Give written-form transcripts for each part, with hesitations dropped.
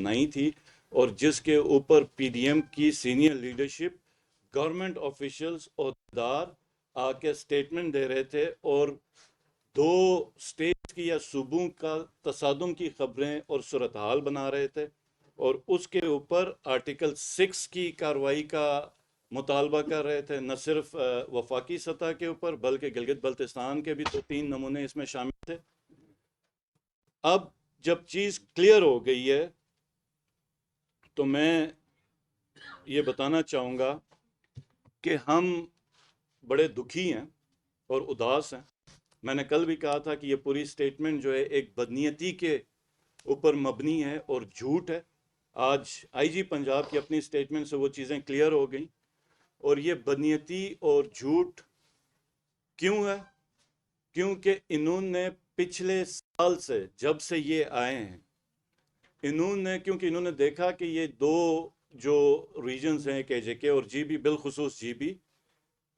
بنائی تھی اور جس کے اوپر پی ڈی ایم کی سینئر لیڈرشپ، گورنمنٹ آفیشلز اور دار آ کے سٹیٹمنٹ دے رہے تھے اور دو سٹیٹس کی یا صوبوں کا تصادم کی خبریں اور صورتحال بنا رہے تھے، اور اس کے اوپر آرٹیکل 6 کی کارروائی کا مطالبہ کر رہے تھے، نہ صرف وفاقی سطح کے اوپر بلکہ گلگت بلتستان کے بھی 2-3 نمونے اس میں شامل تھے۔ اب جب چیز کلیئر ہو گئی ہے تو میں یہ بتانا چاہوں گا کہ ہم بڑے دکھی ہیں اور اداس ہیں۔ میں نے کل بھی کہا تھا کہ یہ پوری سٹیٹمنٹ جو ہے ایک بدنیتی کے اوپر مبنی ہے اور جھوٹ ہے۔ آج آئی جی پنجاب کی اپنی سٹیٹمنٹ سے وہ چیزیں کلیئر ہو گئیں، اور یہ بدنیتی اور جھوٹ کیوں ہے؟ کیونکہ انہوں نے پچھلے سال سے جب سے یہ آئے ہیں کیونکہ انہوں نے دیکھا کہ یہ دو جو ریجنز ہیں کے جے کے اور جی بی، بالخصوص جی بی،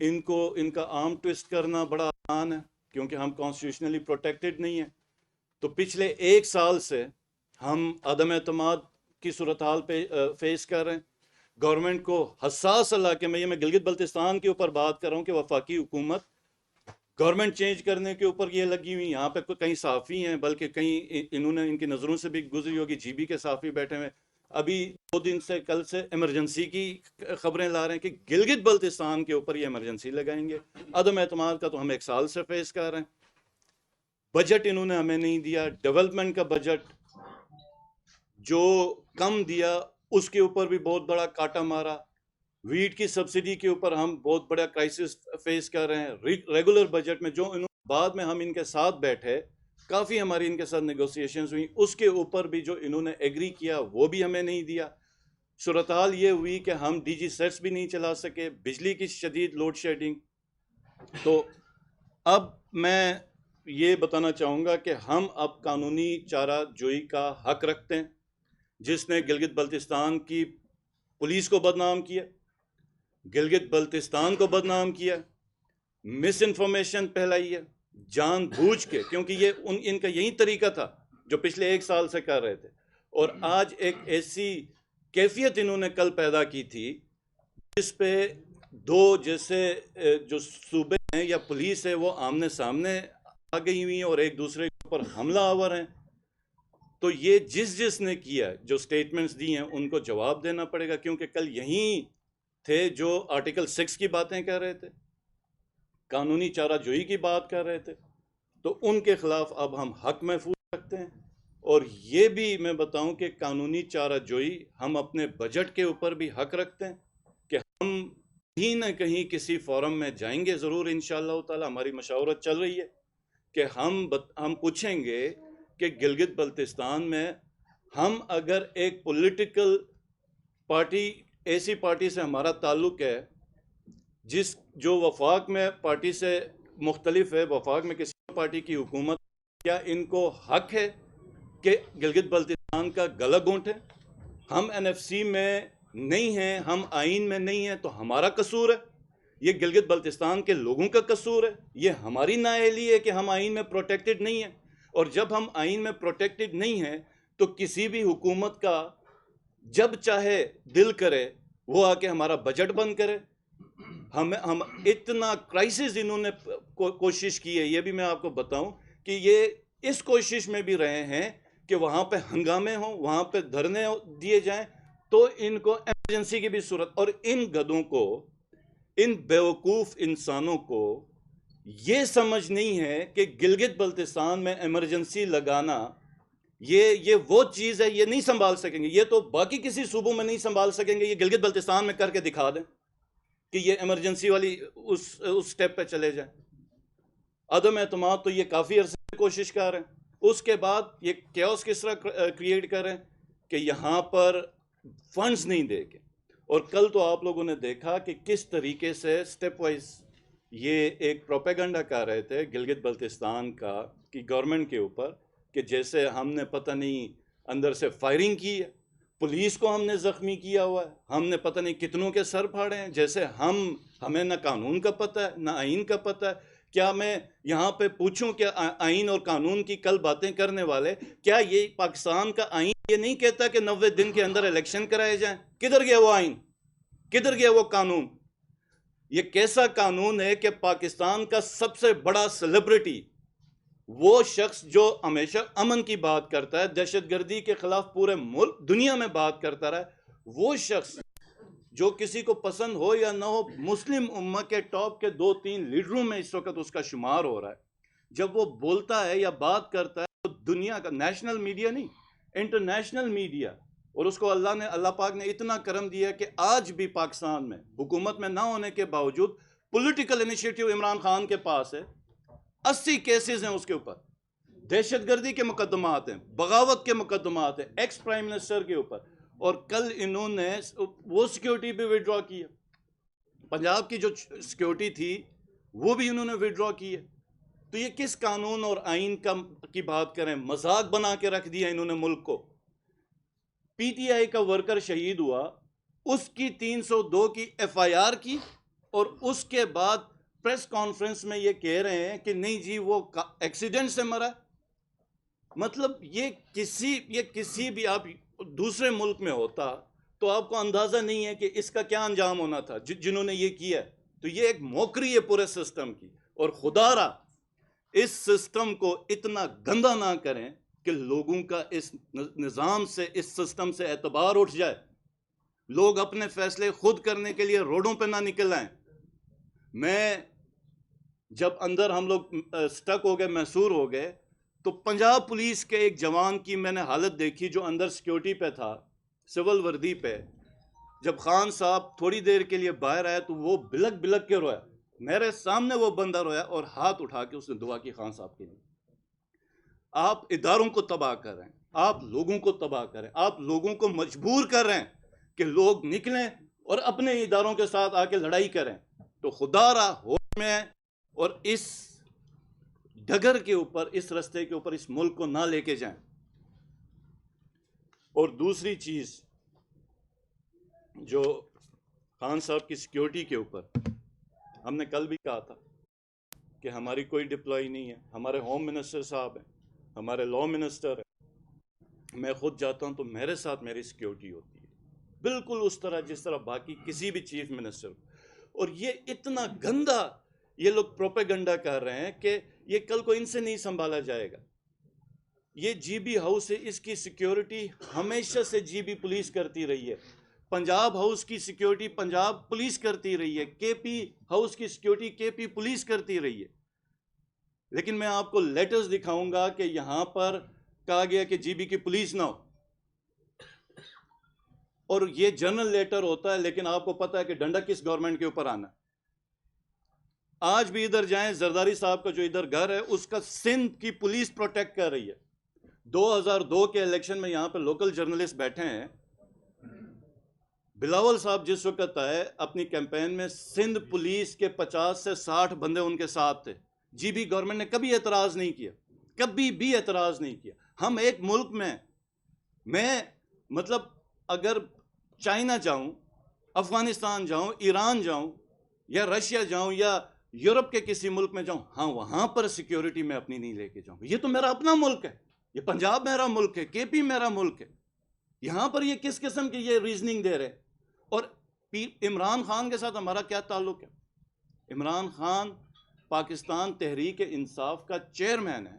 ان کا آرم ٹوسٹ کرنا بڑا آسان ہے کیونکہ ہم کانسٹیٹیوشنلی پروٹیکٹڈ نہیں ہیں۔ تو پچھلے 1 سال سے ہم عدم اعتماد کی صورتحال پہ فیس کر رہے ہیں۔ گورنمنٹ کو حساس علاقے میں، یہ میں گلگت بلتستان کے اوپر بات کر رہا ہوں کہ وفاقی حکومت گورنمنٹ چینج کرنے کے اوپر یہ لگی ہوئی، یہاں پہ کئی صحافی ہیں، بلکہ کئی انہوں نے ان کی نظروں سے بھی گزری ہوگی، جی بی کے صحافی بیٹھے ہوئے ابھی 2 دن سے، کل سے ایمرجنسی کی خبریں لا رہے ہیں کہ گلگت بلتستان کے اوپر یہ ایمرجنسی لگائیں گے۔ عدم اعتماد کا تو ہم 1 سال سے فیس کر رہے ہیں۔ بجٹ انہوں نے ہمیں نہیں دیا، ڈیولپمنٹ کا بجٹ جو کم دیا اس کے اوپر بھی بہت بڑا کاٹا مارا۔ ویٹ کی سبسڈی کے اوپر ہم بہت بڑا کرائسس فیس کر رہے ہیں۔ ریگولر بجٹ میں جو بعد میں ہم ان کے ساتھ بیٹھے، کافی ہماری ان کے ساتھ نیگوسیشنز ہوئی، اس کے اوپر بھی جو انہوں نے ایگری کیا وہ بھی ہمیں نہیں دیا۔ صورتحال یہ ہوئی کہ ہم ڈی جی سیٹس بھی نہیں چلا سکے، بجلی کی شدید لوڈ شیڈنگ۔ تو اب میں یہ بتانا چاہوں گا کہ ہم اب قانونی چارہ جوئی کا حق رکھتے ہیں۔ جس نے گلگت بلتستان کی پولیس کو بدنام کیا، گلگت بلتستان کو بدنام کیا، مس انفارمیشن پھیلائی ہے جان بوجھ کے، کیونکہ یہ ان کا یہی طریقہ تھا جو پچھلے 1 سال سے کر رہے تھے، اور آج ایک ایسی کیفیت انہوں نے کل پیدا کی تھی جس پہ دو جیسے جو صوبے ہیں یا پولیس ہے وہ آمنے سامنے آ گئی ہوئی ہیں اور ایک دوسرے کے اوپر حملہ آور ہیں۔ تو یہ جس نے کیا، جو سٹیٹمنٹس دی ہیں ان کو جواب دینا پڑے گا، کیونکہ کل یہیں تھے جو آرٹیکل 6 کی باتیں کر رہے تھے، قانونی چارہ جوئی کی بات کر رہے تھے، تو ان کے خلاف اب ہم حق محفوظ رکھتے ہیں۔ اور یہ بھی میں بتاؤں کہ قانونی چارہ جوئی ہم اپنے بجٹ کے اوپر بھی حق رکھتے ہیں کہ ہم کہیں نہ کہیں کسی فورم میں جائیں گے ضرور، انشاءاللہ تعالی ہماری مشاورت چل رہی ہے کہ ہم پوچھیں گے کہ گلگت بلتستان میں ہم اگر ایک پولیٹیکل پارٹی، ایسی پارٹی سے ہمارا تعلق ہے جو وفاق میں پارٹی سے مختلف ہے، وفاق میں کسی پارٹی کی حکومت، کیا ان کو حق ہے کہ گلگت بلتستان کا گلا گھونٹیں؟ ہم این ایف سی میں نہیں ہیں، ہم آئین میں نہیں ہیں، تو ہمارا قصور ہے؟ یہ گلگت بلتستان کے لوگوں کا قصور ہے؟ یہ ہماری نااہلی ہے کہ ہم آئین میں پروٹیکٹڈ نہیں ہیں؟ اور جب ہم آئین میں پروٹیکٹڈ نہیں ہیں تو کسی بھی حکومت کا جب چاہے دل کرے وہ آ کے ہمارا بجٹ بند کرے۔ ہم اتنا کرائسس انہوں نے کوشش کی ہے، یہ بھی میں آپ کو بتاؤں کہ یہ اس کوشش میں بھی رہے ہیں کہ وہاں پہ ہنگامے ہوں، وہاں پہ دھرنے دیے جائیں، تو ان کو ایمرجنسی کی بھی صورت، اور ان گدوں کو، ان بیوقوف انسانوں کو یہ سمجھ نہیں ہے کہ گلگت بلتستان میں ایمرجنسی لگانا یہ وہ چیز ہے، یہ نہیں سنبھال سکیں گے۔ یہ تو باقی کسی صوبوں میں نہیں سنبھال سکیں گے، یہ گلگت بلتستان میں کر کے دکھا دیں کہ یہ ایمرجنسی والی اس سٹیپ پہ چلے جائیں۔ عدم اعتماد تو یہ کافی عرصے سے کوشش کر رہے ہیں، اس کے بعد یہ کیوس کس طرح کریٹ کریں کہ یہاں پر فنڈز نہیں دے کے، اور کل تو آپ لوگوں نے دیکھا کہ کس طریقے سے سٹیپ وائز یہ ایک پروپیگنڈا کر رہے تھے گلگت بلتستان کی گورنمنٹ کے اوپر کہ جیسے ہم نے پتہ نہیں اندر سے فائرنگ کی ہے، پولیس کو ہم نے زخمی کیا ہوا ہے، ہم نے پتہ نہیں کتنوں کے سر پھاڑے ہیں، جیسے ہمیں نہ قانون کا پتہ ہے نہ آئین کا پتہ ہے۔ کیا میں یہاں پہ پوچھوں کہ آئین اور قانون کی کل باتیں کرنے والے، کیا یہ پاکستان کا آئین یہ نہیں کہتا کہ 90 دن کے اندر الیکشن کرائے جائیں. کدھر گیا وہ آئین؟ کدھر گیا وہ قانون؟ یہ کیسا قانون ہے کہ پاکستان کا سب سے بڑا سیلیبریٹی، وہ شخص جو ہمیشہ امن کی بات کرتا ہے، دہشت گردی کے خلاف پورے ملک دنیا میں بات کرتا رہا، وہ شخص جو کسی کو پسند ہو یا نہ ہو مسلم امت کے ٹاپ کے 2-3 لیڈروں میں اس وقت اس کا شمار ہو رہا ہے، جب وہ بولتا ہے یا بات کرتا ہے تو دنیا کا نیشنل میڈیا نہیں، انٹرنیشنل میڈیا، اور اس کو اللہ پاک نے اتنا کرم دیا کہ آج بھی پاکستان میں حکومت میں نہ ہونے کے باوجود پولیٹیکل انیشیٹو عمران خان کے پاس ہے. 80 کیسز ہیں اس کے اوپر، دہشت گردی کے مقدمات ہیں، بغاوت کے مقدمات ہیں ایکس پرائم منسٹر کے اوپر. اور کل انہوں نے وہ سیکیورٹی بھی وڈرا کی ہے، پنجاب کی جو سیکیورٹی تھی وہ بھی انہوں نے وڈرا کی ہے. تو یہ کس قانون اور آئین کی بات کریں؟ مذاق بنا کے رکھ دیا انہوں نے ملک کو. پی ٹی آئی کا ورکر شہید ہوا، اس کی 302 کی ایف آئی آر کی، اور اس کے بعد پریس کانفرنس میں یہ کہہ رہے ہیں کہ نہیں جی وہ ایکسیڈنٹ سے مرا. مطلب یہ کسی بھی آپ دوسرے ملک میں ہوتا تو آپ کو اندازہ نہیں ہے کہ اس کا کیا انجام ہونا تھا جنہوں نے یہ کیا. تو یہ ایک موکری ہے پورے سسٹم کی، اور خدا را اس سسٹم کو اتنا گندا نہ کریں کہ لوگوں کا اس نظام سے، اس سسٹم سے اعتبار اٹھ جائے، لوگ اپنے فیصلے خود کرنے کے لیے روڈوں پہ نہ نکل آئیں. میں جب اندر ہم لوگ سٹک ہو گئے، محصور ہو گئے، تو پنجاب پولیس کے ایک جوان کی میں نے حالت دیکھی جو اندر سیکیورٹی پہ تھا، سول وردی پہ. جب خان صاحب تھوڑی دیر کے لیے باہر آئے تو وہ بلک بلک کے رویا، میرے سامنے وہ بندہ رویا اور ہاتھ اٹھا کے اس نے دعا کی خان صاحب کے لیے. آپ اداروں کو تباہ کر رہے ہیں، آپ لوگوں کو تباہ کریں، آپ لوگوں کو مجبور کر رہے ہیں کہ لوگ نکلیں اور اپنے اداروں کے ساتھ آ کے لڑائی کریں. تو خدا را ہوش میں اور اس ڈگر کے اوپر، اس رستے کے اوپر اس ملک کو نہ لے کے جائیں. اور دوسری چیز جو خان صاحب کی سیکیورٹی کے اوپر، ہم نے کل بھی کہا تھا کہ ہماری کوئی ڈپلائی نہیں ہے. ہمارے ہوم منسٹر صاحب ہیں، ہمارے لا منسٹر ہیں، میں خود جاتا ہوں تو میرے ساتھ میری سیکیورٹی ہوتی ہے بالکل اس طرح جس طرح باقی کسی بھی چیف منسٹر. اور یہ اتنا گندا یہ لوگ پروپیگنڈا کر رہے ہیں کہ یہ کل کو ان سے نہیں سنبھالا جائے گا. یہ جی بی ہاؤس ہے، اس کی سیکیورٹی ہمیشہ سے جی بی پولیس کرتی رہی ہے. پنجاب ہاؤس کی سیکیورٹی پنجاب پولیس کرتی رہی ہے، کے پی ہاؤس کی سیکیورٹی کے پی پولیس کرتی رہی ہے. لیکن میں آپ کو لیٹرز دکھاؤں گا کہ یہاں پر کہا گیا کہ جی بی کی پولیس نہ ہو، اور یہ جنرل لیٹر ہوتا ہے، لیکن آپ کو پتا ہے کہ ڈنڈا کس گورنمنٹ کے اوپر آنا. آج بھی ادھر جائیں، زرداری صاحب کا جو ادھر گھر ہے اس کا سندھ کی پولیس پروٹیکٹ کر رہی ہے. 2002 کے الیکشن میں یہاں پہ لوکل جرنلسٹ بیٹھے ہیں، بلاول صاحب جس وقت آئے اپنی کیمپین میں، سندھ پولیس کے 50 سے 60 بندے ان کے ساتھ تھے. جی بی گورنمنٹ نے کبھی اعتراض نہیں کیا، کبھی بھی اعتراض نہیں کیا. ہم ایک ملک میں مطلب اگر چائنا جاؤں، افغانستان جاؤں، ایران جاؤں، یا رشیا جاؤں، یا یورپ کے کسی ملک میں جاؤں، ہاں وہاں پر سیکیورٹی میں اپنی نہیں لے کے جاؤں. یہ تو میرا اپنا ملک ہے، یہ پنجاب میرا ملک ہے، کے پی میرا ملک ہے. یہاں پر یہ کس قسم کی یہ ریزننگ دے رہے؟ اور عمران خان کے ساتھ ہمارا کیا تعلق ہے؟ عمران خان پاکستان تحریک انصاف کا چیئرمین ہے،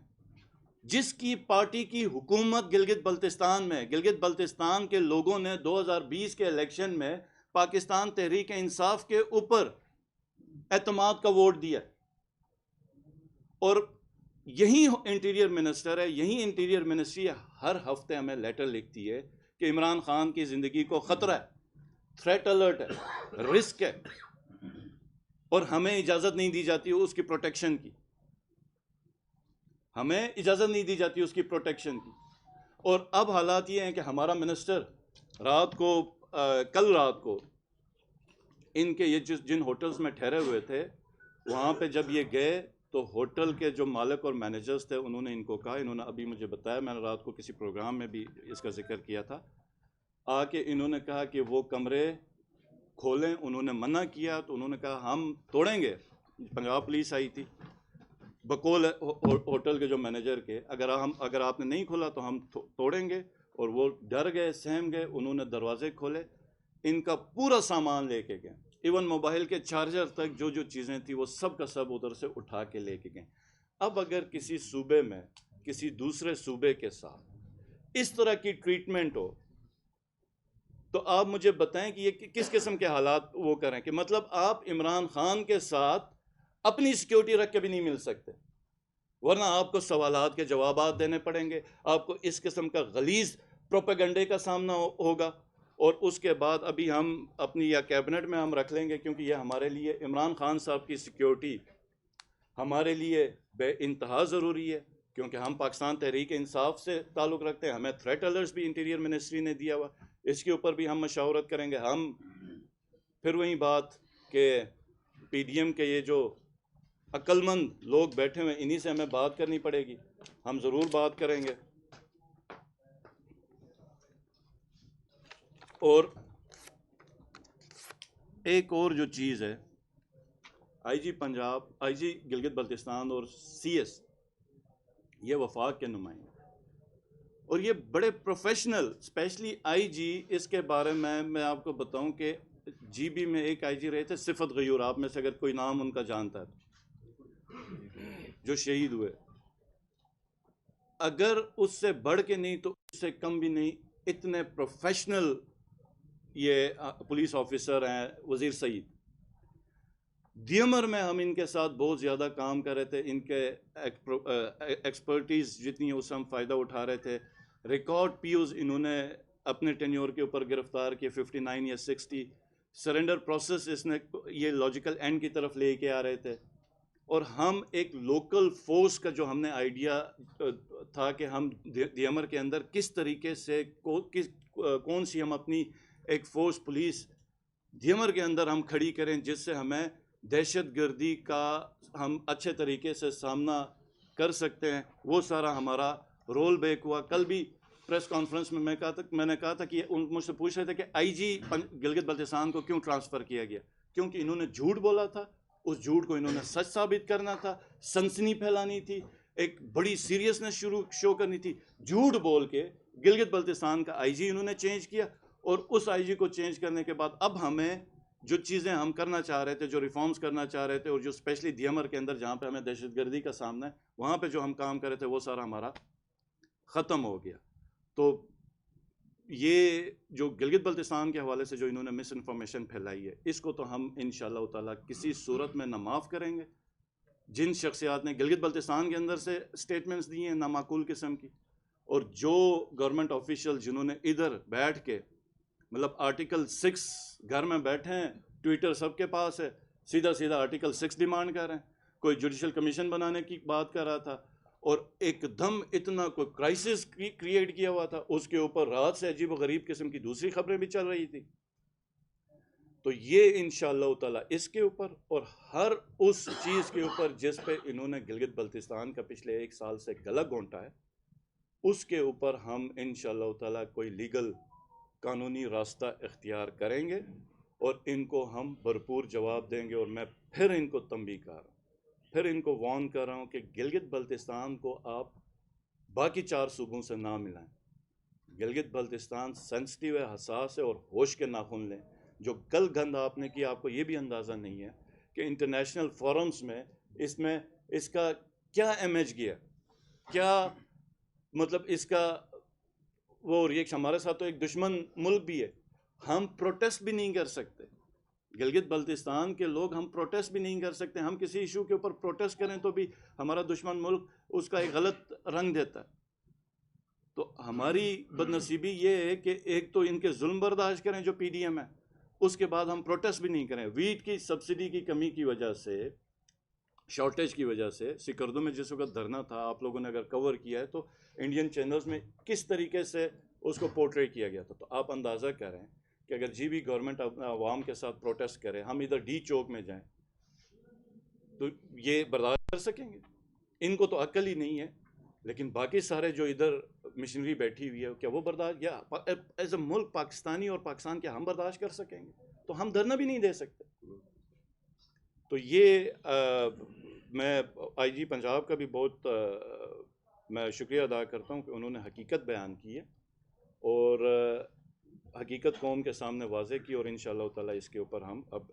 جس کی پارٹی کی حکومت گلگت بلتستان میں، گلگت بلتستان کے لوگوں نے 2020 کے الیکشن میں پاکستان تحریک انصاف کے اوپر اعتماد کا ووٹ دیا. اور یہی انٹیریئر منسٹر ہے، یہی انٹیریئر منسٹری ہر ہفتے ہمیں لیٹر لکھتی ہے کہ عمران خان کی زندگی کو خطرہ ہے، تھریٹ الرٹ ہے، رسک ہے، اور ہمیں اجازت نہیں دی جاتی اس کی پروٹیکشن کی، ہمیں اجازت نہیں دی جاتی اس کی پروٹیکشن کی. اور اب حالات یہ ہیں کہ ہمارا منسٹر کل رات کو ان کے یہ جن ہوٹلز میں ٹھہرے ہوئے تھے، وہاں پہ جب یہ گئے تو ہوٹل کے جو مالک اور مینیجرز تھے انہوں نے ان کو کہا، انہوں نے ابھی مجھے بتایا، میں نے رات کو کسی پروگرام میں بھی اس کا ذکر کیا تھا، آ کے انہوں نے کہا کہ وہ کمرے کھولیں. انہوں نے منع کیا تو انہوں نے کہا ہم توڑیں گے. پنجاب پولیس آئی تھی بقول ہوٹل کے جو مینیجر کے، اگر آپ نے نہیں کھولا تو ہم توڑیں گے. اور وہ ڈر گئے، سہم گئے، انہوں نے دروازے کھولے، ان کا پورا سامان لے کے گئے، ایون موبائل کے چارجر تک، جو جو چیزیں تھیں وہ سب کا سب ادھر سے اٹھا کے لے کے گئے۔ اب اگر کسی صوبے میں کسی دوسرے صوبے کے ساتھ اس طرح کی ٹریٹمنٹ ہو تو آپ مجھے بتائیں کہ یہ کس قسم کے حالات وہ کریں، کہ مطلب آپ عمران خان کے ساتھ اپنی سیکیورٹی رکھ کے بھی نہیں مل سکتے، ورنہ آپ کو سوالات کے جوابات دینے پڑیں گے، آپ کو اس قسم کا غلیظ پروپیگنڈے کا سامنا ہوگا، اور اس کے بعد ابھی ہم اپنی یا کیبنٹ میں ہم رکھ لیں گے، کیونکہ یہ ہمارے لیے عمران خان صاحب کی سیکیورٹی ہمارے لیے بے انتہا ضروری ہے، کیونکہ ہم پاکستان تحریک انصاف سے تعلق رکھتے ہیں، ہمیں تھریٹ الرٹس بھی انٹیریئر منسٹری نے دیا ہوا، اس کے اوپر بھی ہم مشاورت کریں گے۔ ہم پھر وہی بات کہ پی ڈی ایم کے یہ جو عقل مند لوگ بیٹھے ہوئے، انہی سے ہمیں بات کرنی پڑے گی، ہم ضرور بات کریں گے۔ اور ایک اور جو چیز ہے، آئی جی پنجاب، آئی جی گلگت بلتستان اور سی ایس، یہ وفاق کے نمائندے، اور یہ بڑے پروفیشنل، اسپیشلی آئی جی، اس کے بارے میں آپ کو بتاؤں کہ جی بی میں ایک آئی جی رہے تھے صفت غیور، آپ میں سے اگر کوئی نام ان کا جانتا ہے جو شہید ہوئے، اگر اس سے بڑھ کے نہیں تو اس سے کم بھی نہیں، اتنے پروفیشنل یہ پولیس آفیسر ہیں وزیر سعید۔ دیمر میں ہم ان کے ساتھ بہت زیادہ کام کر رہے تھے، ان کے ایکسپرٹیز جتنی ہے اس سے ہم فائدہ اٹھا رہے تھے۔ ریکارڈ پیوز انہوں نے اپنے ٹینیور کے اوپر گرفتار کیے، 59 یا 60۔ سرنڈر پروسیس اس نے یہ لاجیکل اینڈ کی طرف لے کے آ رہے تھے، اور ہم ایک لوکل فورس کا جو ہم نے آئیڈیا تھا کہ ہم دیمر کے اندر کس طریقے سے کون سی ہم اپنی ایک فورس پولیس دیمر کے اندر ہم کھڑی کریں جس سے ہمیں دہشت گردی کا ہم اچھے طریقے سے سامنا کر سکتے ہیں، وہ سارا ہمارا رول بیک ہوا۔ کل بھی پریس کانفرنس میں میں نے کہا تھا کہ مجھ سے پوچھ رہے تھے کہ آئی جی گلگت بلتستان کو کیوں ٹرانسفر کیا گیا، کیونکہ انہوں نے جھوٹ بولا تھا، اس جھوٹ کو انہوں نے سچ ثابت کرنا تھا، سنسنی پھیلانی تھی، ایک بڑی سیریسنس شو کرنی تھی۔ جھوٹ بول کے گلگت بلتستان کا آئی جی انہوں نے چینج کیا، اور اس آئی جی کو چینج کرنے کے بعد اب ہمیں جو چیزیں ہم کرنا چاہ رہے تھے، جو ریفارمز کرنا چاہ رہے تھے، اور جو اسپیشلی دیمر کے اندر جہاں پہ ہمیں دہشت گردی کا سامنا ہے، وہاں پہ جو ہم کام کر رہے تھے وہ سارا ہمارا ختم ہو گیا۔ تو یہ جو گلگت بلتستان کے حوالے سے جو انہوں نے مس انفارمیشن پھیلائی ہے، اس کو تو ہم انشاءاللہ تعالیٰ کسی صورت میں نہ معاف کریں گے۔ جن شخصیات نے گلگت بلتستان کے اندر سے سٹیٹمنٹس دی ہیں نامعقول قسم کی، اور جو گورنمنٹ آفیشل جنہوں نے ادھر بیٹھ کے مطلب آرٹیکل 6 گھر میں بیٹھے ہیں، ٹویٹر سب کے پاس ہے، سیدھا سیدھا آرٹیکل 6 ڈیمانڈ کر رہے ہیں، کوئی جوڈیشل کمیشن بنانے کی بات کر رہا تھا، اور ایک دم اتنا کوئی کرائسس کریٹ کیا ہوا تھا، اس کے اوپر رات سے عجیب و غریب قسم کی دوسری خبریں بھی چل رہی تھی۔ تو یہ انشاءاللہ تعالیٰ اس کے اوپر اور ہر اس چیز کے اوپر جس پہ انہوں نے گلگت بلتستان کا پچھلے 1 سال سے گلا گھونٹا ہے، اس کے اوپر ہم انشاءاللہ تعالیٰ کوئی لیگل قانونی راستہ اختیار کریں گے، اور ان کو ہم بھرپور جواب دیں گے۔ اور میں پھر ان کو تنبیہ کر رہا ہوں، پھر ان کو وارن کر رہا ہوں کہ گلگت بلتستان کو آپ باقی 4 صوبوں سے نہ ملائیں۔ گلگت بلتستان سینسٹیو ہے، حساس ہے، اور ہوش کے ناخن لیں۔ جو گل گند آپ نے کیا، آپ کو یہ بھی اندازہ نہیں ہے کہ انٹرنیشنل فورمز میں اس کا کیا امیج گیا، کیا مطلب اس کا وہ ریئیکشن۔ ہمارے ساتھ تو ایک دشمن ملک بھی ہے، ہم پروٹیسٹ بھی نہیں کر سکتے، گلگت بلتستان کے لوگ ہم پروٹیسٹ بھی نہیں کر سکتے۔ ہم کسی ایشو کے اوپر پروٹیسٹ کریں تو بھی ہمارا دشمن ملک اس کا ایک غلط رنگ دیتا ہے۔ تو ہماری بدنصیبی یہ ہے کہ ایک تو ان کے ظلم برداشت کریں جو پی ڈی ایم ہے، اس کے بعد ہم پروٹیسٹ بھی نہیں کریں۔ ویٹ کی سبسڈی کی کمی کی وجہ سے، شارٹیج کی وجہ سے، سکردو میں جس وقت دھرنا تھا، آپ لوگوں نے اگر کور کیا ہے تو انڈین چینلز میں کس طریقے سے اس کو پورٹری کیا گیا تھا، تو آپ اندازہ کریں کہ اگر جی بھی گورنمنٹ عوام کے ساتھ پروٹیسٹ کرے، ہم ادھر ڈی چوک میں جائیں تو یہ برداشت کر سکیں گے؟ ان کو تو عقل ہی نہیں ہے، لیکن باقی سارے جو ادھر مشنری بیٹھی ہوئی ہے، کیا وہ برداشت، یا ایز اے ملک پاکستانی اور پاکستان کے ہم برداشت کر سکیں گے؟ تو ہم دھرنا بھی نہیں دے سکتے۔ تو یہ میں آئی جی پنجاب کا بھی بہت میں شکریہ ادا کرتا ہوں کہ انہوں نے حقیقت بیان کی ہے، اور حقیقت قوم کے سامنے واضح کی، اور انشاءاللہ تعالیٰ اس کے اوپر ہم اب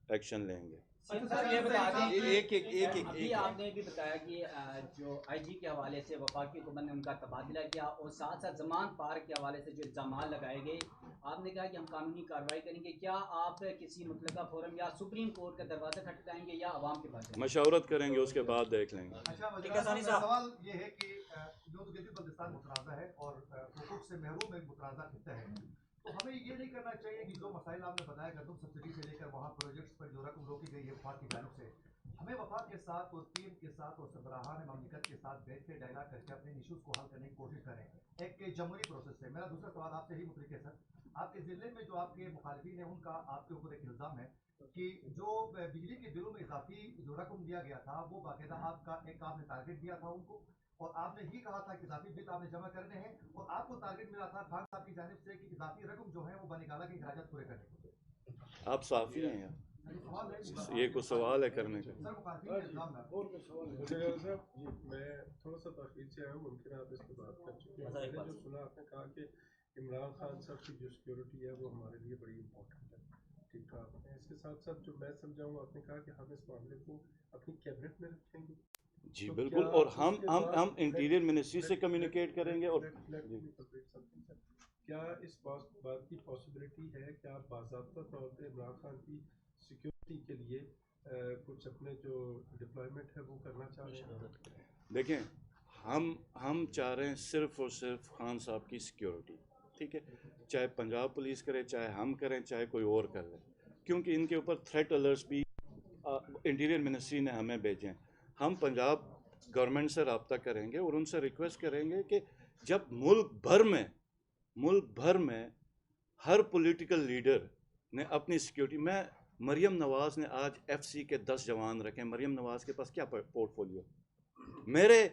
ایکشن لیں گے. یہ بتا دیں ابھی آپ نے بھی بتایا کہ جو آئی جی کے حوالے سے وفاقی حکومت نے ان کا تبادلہ کیا، اور ساتھ ساتھ زمان پارک کے حوالے سے جو الزامات لگائے گئے، آپ نے کہا کہ ہم قانونی کارروائی کریں گے. کیا آپ کسی متعلقہ فورم یا سپریم کورٹ کا دروازہ کھٹکھٹائیں گے یا عوام کے پاس؟ مشاورت کریں گے، اس کے بعد دیکھ لیں گے. سوال یہ ہے کہ جو گلگت بلتستان متنازع ہے اور حقوق سے محروم ایک متنازع خطہ ہے، تو ہمیں یہ نہیں کرنا چاہیے کہ جو مسائل آپ نے بتایا گندم سبسڈی سے لے کر وہاں پروجیکٹس پر جو رقم روکی گئی ہے وفاق کی جانب سے، ہمیں وفاق کے ساتھ اور ٹیم کے ساتھ اور سربراہان مملکت کے ساتھ بیٹھ کے ڈائلاگ کر کے اپنے ایشوز کو حل کرنے کی کوشش کریں ایک جمہوری پروسیس سے. میرا دوسرا سوال آپ سے ہی متعلق ہے سر. آپ کے ضلع میں جو آپ کے مخالفین ہیں ان کا آپ کے اوپر ایک الزام ہے کہ جو بجلی کے بلوں میں اضافی جو رقم دیا گیا تھا وہ باقاعدہ آپ نے ٹارگیٹ دیا تھا ان کو، اور آپ نے یہ کہا تھا کہ اضافی بل آپ نے جمع کرنے ہیں، اور آپ کو ٹارگیٹ ملا تھا خان صاحب کی جانب سے کہ اضافی رقم جو ہے وہ بنگالہ کے اخراجات پورے کرنے کے. آپ صافی ہیں یار، یہ کوئی سوال ہے کرنے کا؟ سر مخالفین کا الزام صاحب میں تھوڑا سا تاخیر سے آیا ہوں، ممکن آپ اس پہ بات کر چکے ہیں. میں نے جو سنا آپ نے کہا کہ عمران خان صاحب کی جو سیکورٹی ہے وہ ہمارے لیے بڑی امپورٹنٹ ہے. ٹھیک ٹھاک ہے. اس کے ساتھ ساتھ جو میں سمجھاؤں آپ نے کہا کہ ہم اس معاملے کو اپنی کیبنٹ میں رکھیں گے. جی بالکل، اور ہم انٹیریئر منسٹری سے کمیونیکیٹ کریں گے. اور کیا اس بات کی پاسبلٹی ہے کہ آپ باضابطہ طور پہ عمران خان کی سیکورٹی کے لیے کچھ اپنے جو ڈپلائمنٹ ہے وہ کرنا چاہ رہے ہیں؟ دیکھیں، ہم چاہ رہے ہیں صرف اور صرف خان صاحب کی سیکورٹی. ٹھیک ہے، چاہے پنجاب پولیس کرے، چاہے ہم کریں، چاہے کوئی اور کر لے، کیونکہ ان کے اوپر تھریٹ الرٹس بھی انٹیریئر منسٹری نے ہمیں بھیجے ہیں. ہم پنجاب گورنمنٹ سے رابطہ کریں گے اور ان سے ریکویسٹ کریں گے کہ جب ملک بھر میں ہر پولیٹیکل لیڈر نے اپنی سیکیورٹی، مریم نواز نے آج ایف سی کے 10 جوان رکھے. مریم نواز کے پاس کیا پورٹ فولیو؟ میرے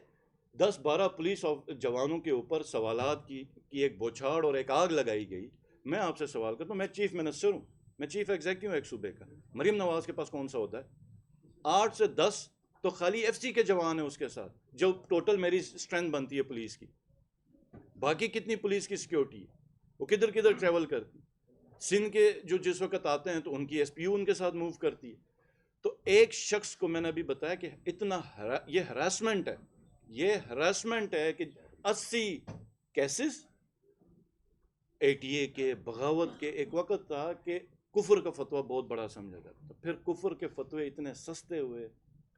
10-12 پولیس جوانوں کے اوپر سوالات کی ایک بوچھاڑ اور ایک آگ لگائی گئی. میں آپ سے سوال کرتا ہوں، میں چیف منسٹر ہوں، میں چیف ایگزیکٹو ہوں ایک صوبے کا. مریم نواز کے پاس کون سا ہوتا ہے؟ 8 سے 10 تو خالی ایف سی کے جوان ہیں اس کے ساتھ، جو ٹوٹل میری اسٹرینتھ بنتی ہے پولیس کی. باقی کتنی پولیس کی سیکیورٹی ہے؟ وہ کدھر ٹریول کرتی؟ سندھ کے جو جس وقت آتے ہیں تو ان کی ایس پی یو ان کے ساتھ موو کرتی ہے. تو ایک شخص کو میں نے ابھی بتایا کہ اتنا یہ ہراسمنٹ ہے کہ 80 کیسز ATA کے، بغاوت کے. ایک وقت تھا کہ کفر کا فتویٰ بہت بڑا سمجھا جاتا تھا، پھر کفر کے فتوے اتنے سستے ہوئے،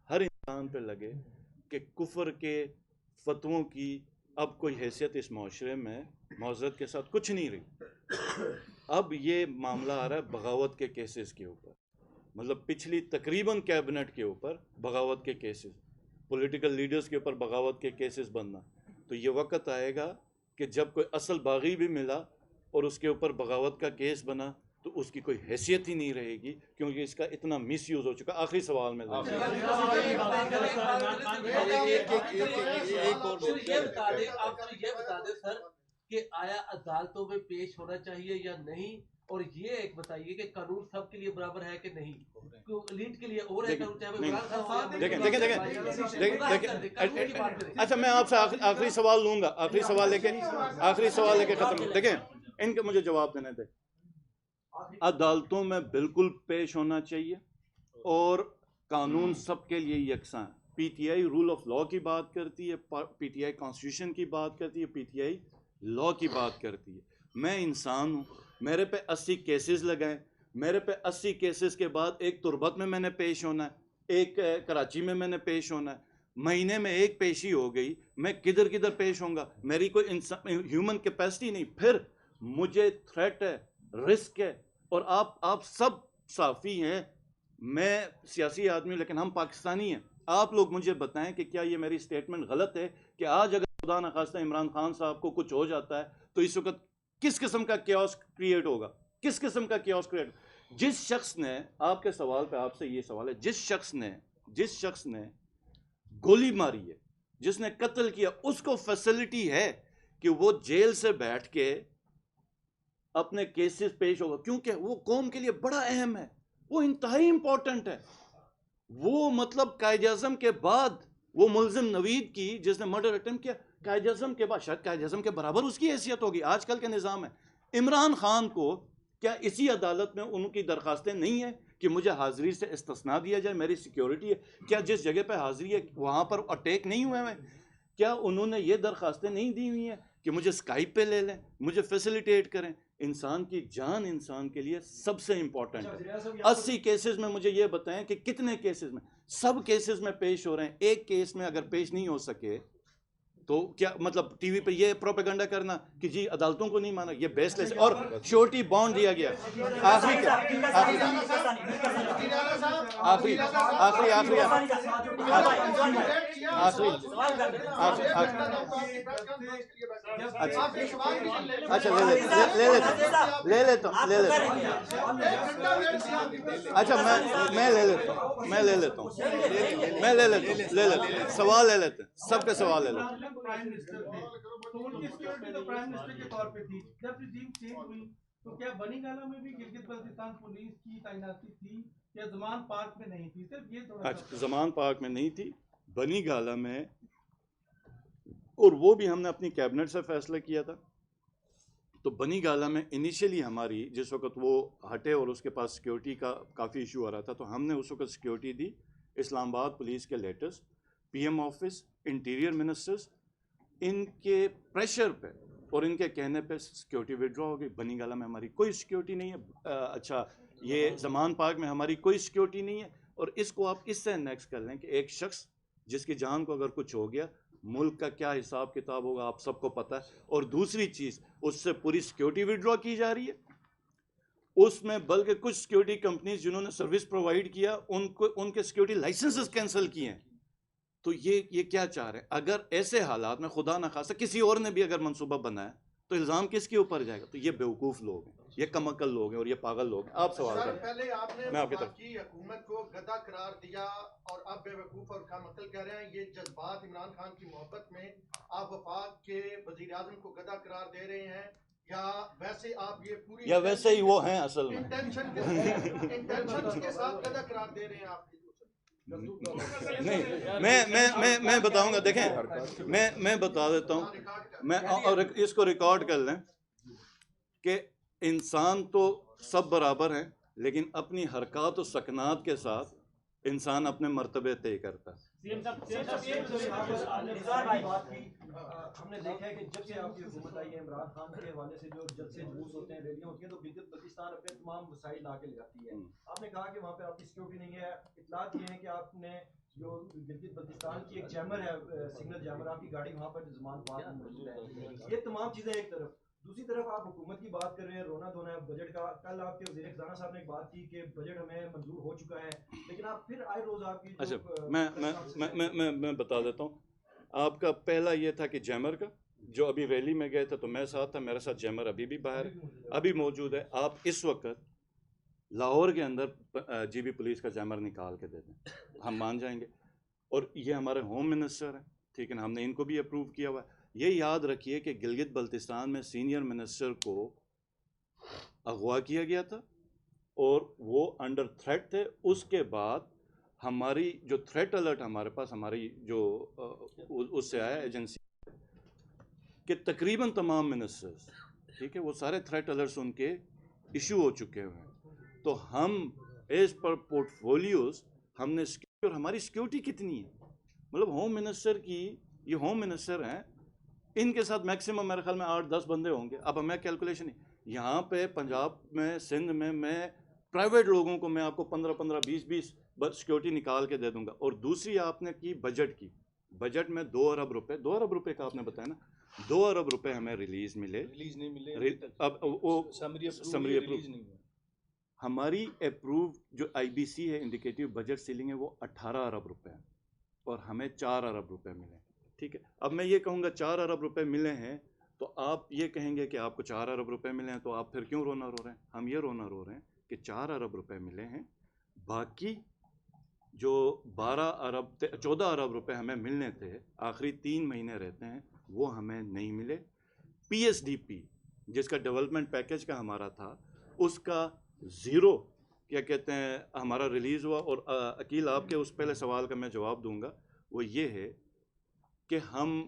ہر انسان پہ لگے کہ کفر کے فتووں کی اب کوئی حیثیت اس معاشرے میں معذرت کے ساتھ کچھ نہیں رہی. اب یہ معاملہ آ رہا ہے بغاوت کے کیسز کے اوپر، مطلب پچھلی تقریباً کیبنٹ کے اوپر بغاوت کے کیسز، پولیٹیکل لیڈرز کے اوپر بغاوت کے کیسز بننا. تو یہ وقت آئے گا کہ جب کوئی اصل باغی بھی ملا اور اس کے اوپر بغاوت کا کیس بنا تو اس کی کوئی حیثیت ہی نہیں رہے گی، کیونکہ اس کا اتنا مس یوز ہو چکا. آخری سوال میں یہ بتا دیں سر کہ آیا عدالتوں میں پیش ہونا چاہیے یا نہیں، اور یہ ایک بتائیے کہ قانون سب کے لیے برابر ہے کہ نہیں، لیڈ کے لیے اور ہے اچھا میں آپ سے آخری سوال لوں گا، آخری سوال لے کے ختم. دیکھیں ان کے مجھے جواب دینے دیں. عدالتوں میں بالکل پیش ہونا چاہیے اور قانون سب کے لیے یکساں. PTI rule of law کی بات کرتی ہے، پی ٹی آئی کانسٹیٹیوشن کی بات کرتی ہے، پی ٹی آئی لا کی بات کرتی ہے. میں انسان ہوں، میرے پہ 80 کیسز لگائیں، میرے پہ 80 کیسز کے بعد ایک تربت میں نے پیش ہونا ہے، ایک کراچی میں نے پیش ہونا ہے. مہینے میں ایک پیشی ہو گئی، میں کدھر پیش ہوں گا؟ میری کوئی ہیومن کیپیسٹی نہیں. پھر مجھے تھریٹ ہے، رسک ہے. اور آپ سب صحافی ہیں، میں سیاسی آدمی ہوں، لیکن ہم پاکستانی ہیں. آپ لوگ مجھے بتائیں کہ کیا یہ میری سٹیٹمنٹ غلط ہے کہ آج اگر خدا نخواستہ عمران خان صاحب کو کچھ ہو جاتا ہے تو اس وقت کس قسم کا کیوس کریٹ ہوگا؟ کس قسم کا کیوس کریٹ؟ جس شخص نے، آپ کے سوال پہ آپ سے یہ سوال ہے، جس شخص نے گولی ماری ہے، جس نے قتل کیا، اس کو فیسلٹی ہے کہ وہ جیل سے بیٹھ کے اپنے کیسز پیش ہوگا، کیونکہ وہ قوم کے لیے بڑا اہم ہے، وہ انتہائی امپورٹنٹ ہے. وہ مطلب قائد اعظم کے بعد وہ ملزم نوید کی، جس نے مرڈر اٹیمپٹ کیا، قائد اعظم کے بعد شاید قائد اعظم کے برابر اس کی حیثیت ہوگی. آج کل کے نظام ہے. عمران خان کو کیا اسی عدالت میں ان کی درخواستیں نہیں ہیں کہ مجھے حاضری سے استثناء دیا جائے, میری سیکیورٹی ہے؟ کیا جس جگہ پہ حاضری ہے وہاں پر اٹیک نہیں ہوئے ہیں؟ کیا انہوں نے یہ درخواستیں نہیں دی ہوئی ہیں کہ مجھے اسکائپ پہ لے لیں, مجھے فیسیلیٹیٹ کریں؟ انسان کی جان انسان کے لیے سب سے امپورٹنٹ ہے. 80 کیسز میں مجھے یہ بتائیں کہ کتنے کیسز میں, سب کیسز میں پیش ہو رہے ہیں. ایک کیس میں اگر پیش نہیں ہو سکے تو کیا مطلب ٹی وی پہ یہ پروپیگنڈا کرنا کہ جی عدالتوں کو نہیں مانا, یہ بیس لیس. اور شورٹی بانڈ دیا گیا. آخری کیا آخری آخری آخری آخری اچھا لے لیتا ہوں. اچھا میں لے لیتا ہوں سوال لے لیتے ہیں, سب کے سوال لے لیتے ہیں. پرائم منسٹر تھے تو ان کی سیکورٹی تو پرائم منسٹر کے طور پہ تھی. جب رجیم چینج ہوئی تو کیا بنی گالا میں بھی گلگت بلتستان پولیس کی تعیناتی تھی یا زمان پارک میں نہیں تھی؟ صرف یہ تھوڑا. اچھا, زمان پارک میں نہیں تھی, بنی گالا میں, اور وہ بھی ہم نے اپنی کیبنٹ سے فیصلہ کیا تھا. تو بنی گالا میں انیشیلی ہماری جس وقت وہ ہٹے اور اس کے پاس سیکیورٹی کا کافی ایشو آ رہا تھا, تو ہم نے اس وقت سیکیورٹی دی اسلام آباد پولیس کے letters, P M office, interior ministers, ان کے پریشر پہ اور ان کے کہنے پہ سیکیورٹی وڈرا ہو گئی. بنی گالا میں ہماری کوئی سیکیورٹی نہیں ہے. اچھا, یہ زمان پارک میں ہماری کوئی سیکیورٹی نہیں ہے. اور اس کو آپ اس سے نیکسٹ کر لیں کہ ایک شخص جس کی جان کو اگر کچھ ہو گیا, ملک کا کیا حساب کتاب ہوگا آپ سب کو پتہ ہے. اور دوسری چیز, اس سے پوری سیکیورٹی وڈرا کی جا رہی ہے. اس میں بلکہ کچھ سیکیورٹی کمپنیز جنہوں نے سروس پرووائڈ کیا ان کے سیکیورٹی لائسنسز کینسل کیے ہیں. تو یہ کیا چاہ رہے ہیں؟ اگر ایسے حالات میں خدا نہ خواستہ کسی اور نے بھی اگر منصوبہ بنایا تو الزام کس کے اوپر جائے گا؟ تو یہ بیوقوف لوگ ہیں, یہ کم عقل لوگ ہیں اور یہ پاگل لوگ ہیں. آپ سوال کریں. پہلے آپ نے میں آپ کی طرف وفاقی حکومت کو گدھا قرار دیا اور اب بے وقوف اور کم عقل کہہ رہے ہیں. یہ جذبات عمران خان کی محبت میں آپ وفاق کے وزیر اعظم کو گدھا قرار دے رہے ہیں یا ویسے آپ یہ پوری یا ویسے ہی وہ ہیں اصل میں؟ انٹینشن کے ساتھ گدھا قرار دے رہے ہیں آپ؟ نہیں, میں بتاؤں گا. دیکھیں میں بتا دیتا ہوں, میں اور اس کو ریکارڈ کر لیں کہ انسان تو سب برابر ہیں, لیکن اپنی حرکات و سکنات کے ساتھ انسان اپنے مرتبے طے کرتا ہے. ہم نے دیکھا ہے کہ جب سے آپ کی حکومت آئی ہے عمران خان کے حوالے سے جو جب سے جلوس ہوتے ہیں, ریلیاں ہوتی ہیں, تو گلگت بلتستان اپنے تمام وسائل لا کے لگاتی ہے. آپ نے کہا کہ وہاں پہ آپ کی سیکورٹی نہیں ہے. اطلاعات یہ ہیں کہ آپ نے جو گلگت بلتستان کی ایک جیمر ہے, سگنل جیمر, آپ کی گاڑی وہاں پر زمان پارک میں موجود ہے. یہ تمام چیزیں ایک طرف. دوسری طرف آپ حکومت کی بات کر رہے ہیں, رونا دھونا ہے بجٹ کا. کل آپ کے وزیر خزانہ صاحب نے ایک بات کی کہ بجٹ ہمیں منظور ہو چکا ہے, لیکن آپ پھر آئے روز آپ کی. اچھا, میں بتا دیتا ہوں. آپ کا پہلا یہ تھا کہ جیمر کا, جو ابھی ریلی میں گئے تھے تو میں ساتھ تھا, میرے ساتھ جیمر ابھی بھی باہر ابھی موجود ہے. آپ اس وقت لاہور کے اندر جی بی پولیس کا جیمر نکال کے دے دیں, ہم مان جائیں گے. اور یہ ہمارے ہوم منسٹر ہیں, ٹھیک ہے نا, ہم نے ان کو بھی اپروو کیا ہوا ہے. یہ یاد رکھیے کہ گلگت بلتستان میں سینئر منسٹر کو اغوا کیا گیا تھا اور وہ انڈر تھریٹ تھے. اس کے بعد ہماری جو تھریٹ الرٹ ہمارے پاس, ہماری جو اس سے آیا ایجنسی, کہ تقریباً تمام منسٹرز, ٹھیک ہے, وہ سارے تھریٹ الرٹس ان کے ایشو ہو چکے ہوئے ہیں. تو ہم ایز پر پورٹ فولیوز ہم نے اور ہماری سیکیورٹی کتنی ہے, مطلب ہوم منسٹر کی, یہ ہوم منسٹر ہیں, ان کے ساتھ میکسیمم میرے خیال میں 8-10 بندے ہوں گے. اب ہمیں کیلکولیشن نہیں, یہاں پہ پنجاب میں, سندھ میں پرائیویٹ لوگوں کو میں آپ کو 15-20 سیکیورٹی نکال کے دے دوں گا. اور دوسری آپ نے کی بجٹ کی, بجٹ میں 2 ارب روپے کا آپ نے بتایا نا, 2 ارب روپے ہمیں ریلیز نہیں ملے. اب وہ سمری اپروو ہماری اپروو جو آئی بی سی ہے, انڈیکیٹو بجٹ سیلنگ ہے, وہ 18 ارب روپے ہے اور ہمیں 4 ارب روپے ملے. ٹھیک ہے, اب میں یہ کہوں گا 4 ارب روپے ملے ہیں تو آپ یہ کہیں گے کہ آپ کو 4 ارب روپے ملے ہیں تو آپ پھر کیوں رونا رو رہے ہیں؟ ہم یہ رونا رو رہے ہیں کہ 4 ارب روپے ملے ہیں, باقی جو 14 ارب روپے ہمیں ملنے تھے آخری 3 مہینے رہتے ہیں, وہ ہمیں نہیں ملے. پی ایس ڈی پی جس کا ڈیولپمنٹ پیکج کا ہمارا تھا, اس کا 0 کیا کہتے ہیں ہمارا ریلیز ہوا. اور عقیل آپ کے اس پہلے سوال کا میں جواب دوں گا, وہ یہ ہے کہ ہم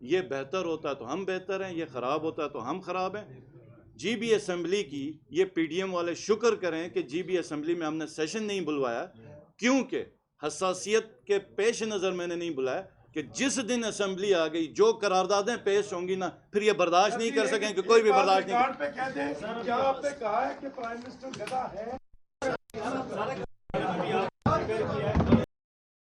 یہ بہتر ہوتا تو ہم بہتر ہیں، یہ خراب ہوتا تو ہم خراب ہیں. جی بی اسمبلی کی یہ پی ڈی ایم والے شکر کریں کہ جی بی اسمبلی میں ہم نے سیشن نہیں بلوایا، کیونکہ حساسیت کے پیش نظر میں نے نہیں بلایا کہ جس دن اسمبلی آ گئی جو قراردادیں پیش ہوں گی نا، پھر یہ برداشت نہیں کر سکیں کہ کوئی بھی برداشت نہیں ریکارڈ پہ کہہ دیں، کیا آپ نے کہا ہے کہ پرائم منسٹر گدھا ہے؟